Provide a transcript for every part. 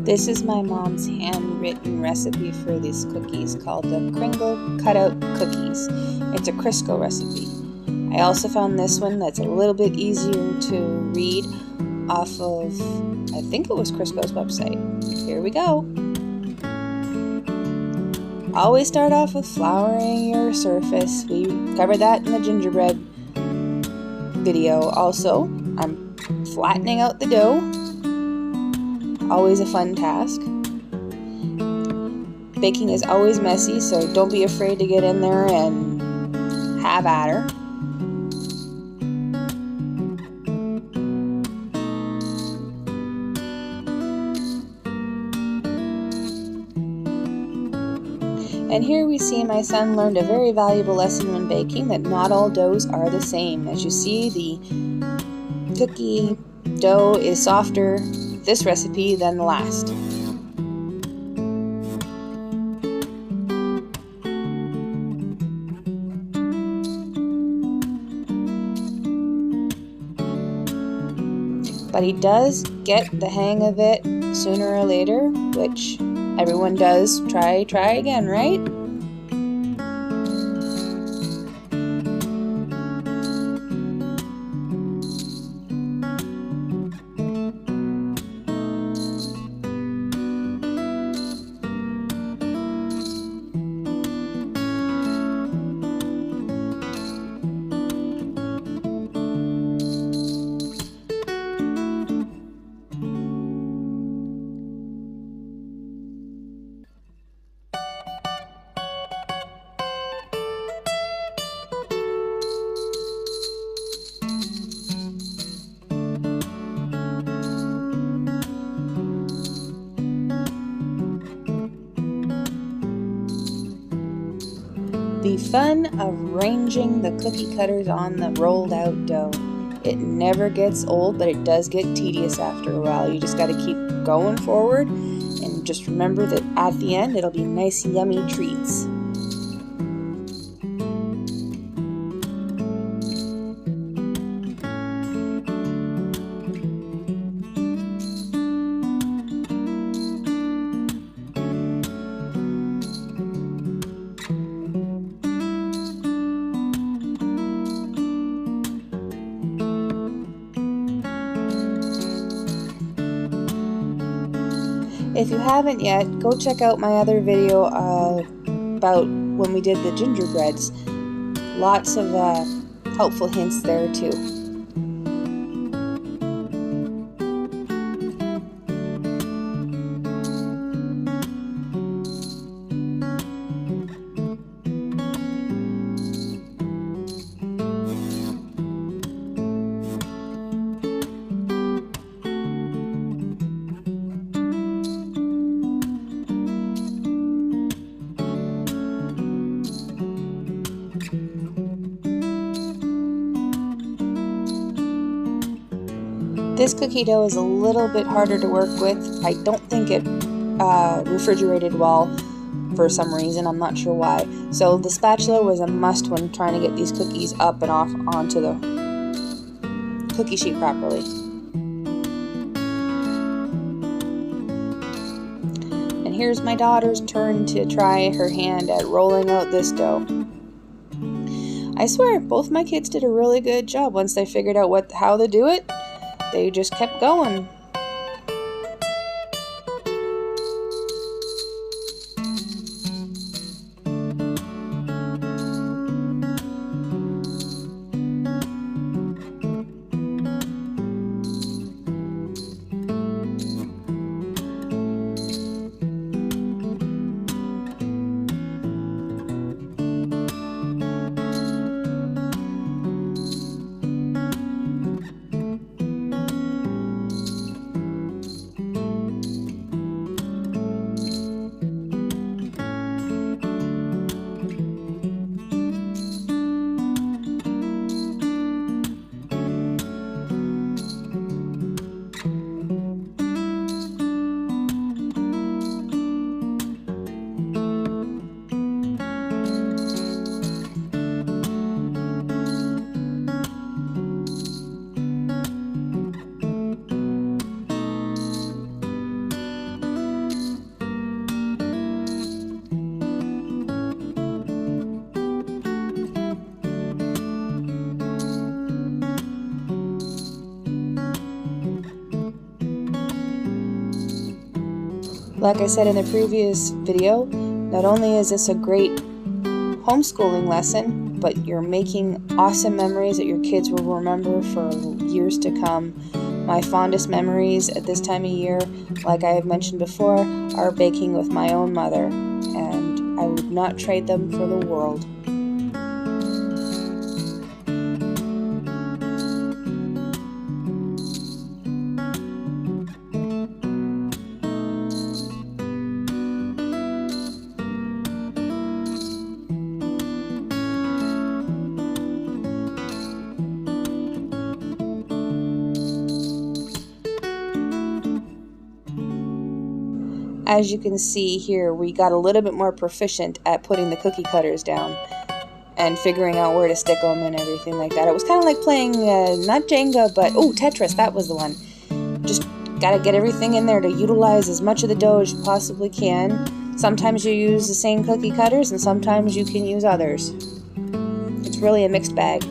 This is my mom's handwritten recipe for these cookies called the Kringle Cutout Cookies. It's a Crisco recipe. I also found this one that's a little bit easier to read off of, I think it was Crisco's website. Here we go. Always start off with flouring your surface. We covered that in the gingerbread video. Also, I'm flattening out the dough. Always a fun task. Baking is always messy, so don't be afraid to get in there and have at her. And here we see my son learned a very valuable lesson when baking, that not all doughs are the same. As you see, the cookie dough is softer this recipe than the last. But he does get the hang of it sooner or later, which everyone does. Try again, right? The fun of arranging the cookie cutters on the rolled out dough. It never gets old, but it does get tedious after a while. You just got to keep going forward, and just remember that at the end it'll be nice yummy treats. If you haven't yet, go check out my other video about when we did the gingerbreads. Lots of helpful hints there too. This cookie dough is a little bit harder to work with. I don't think it refrigerated well for some reason. I'm not sure why. So the spatula was a must when trying to get these cookies up and off onto the cookie sheet properly. And here's my daughter's turn to try her hand at rolling out this dough. I swear, both my kids did a really good job. Once they figured out how to do it, they just kept going. Like I said in the previous video, not only is this a great homeschooling lesson, but you're making awesome memories that your kids will remember for years to come. My fondest memories at this time of year, like I have mentioned before, are baking with my own mother, and I would not trade them for the world. As you can see here, we got a little bit more proficient at putting the cookie cutters down and figuring out where to stick them and everything like that. It was kind of like playing, not Jenga, but, oh, Tetris, that was the one. Just gotta get everything in there to utilize as much of the dough as you possibly can. Sometimes you use the same cookie cutters and sometimes you can use others. It's really a mixed bag.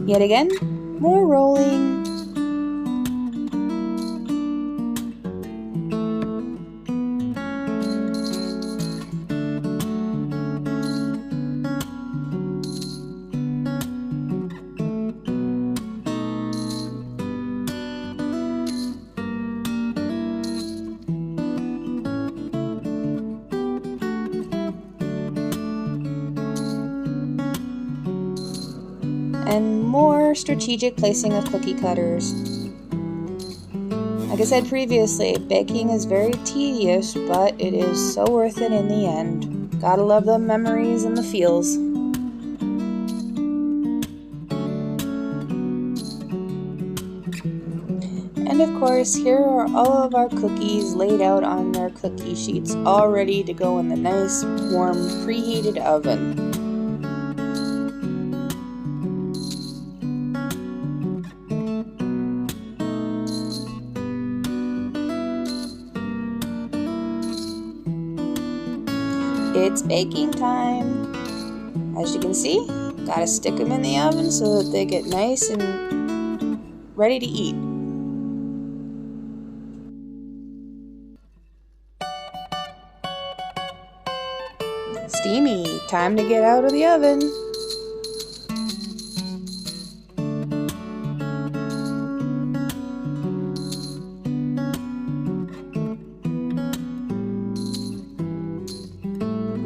Yet again, more rolling. And more strategic placing of cookie cutters. Like I said previously, baking is very tedious, but it is so worth it in the end. Gotta love the memories and the feels. And of course, here are all of our cookies laid out on their cookie sheets, all ready to go in the nice, warm, preheated oven. It's baking time. As you can see, gotta stick them in the oven so that they get nice and ready to eat. Steamy, time to get out of the oven.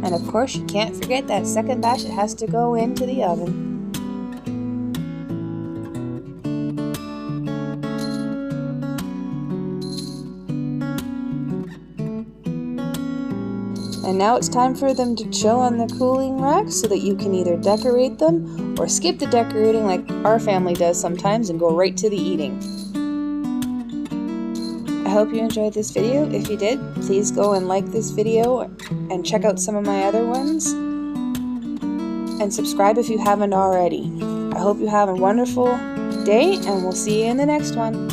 And of course, you can't forget that second batch that has to go into the oven. And now it's time for them to chill on the cooling rack so that you can either decorate them or skip the decorating like our family does sometimes and go right to the eating. I hope you enjoyed this video. If you did, please go and like this video and check out some of my other ones. And subscribe if you haven't already. I hope you have a wonderful day and we'll see you in the next one.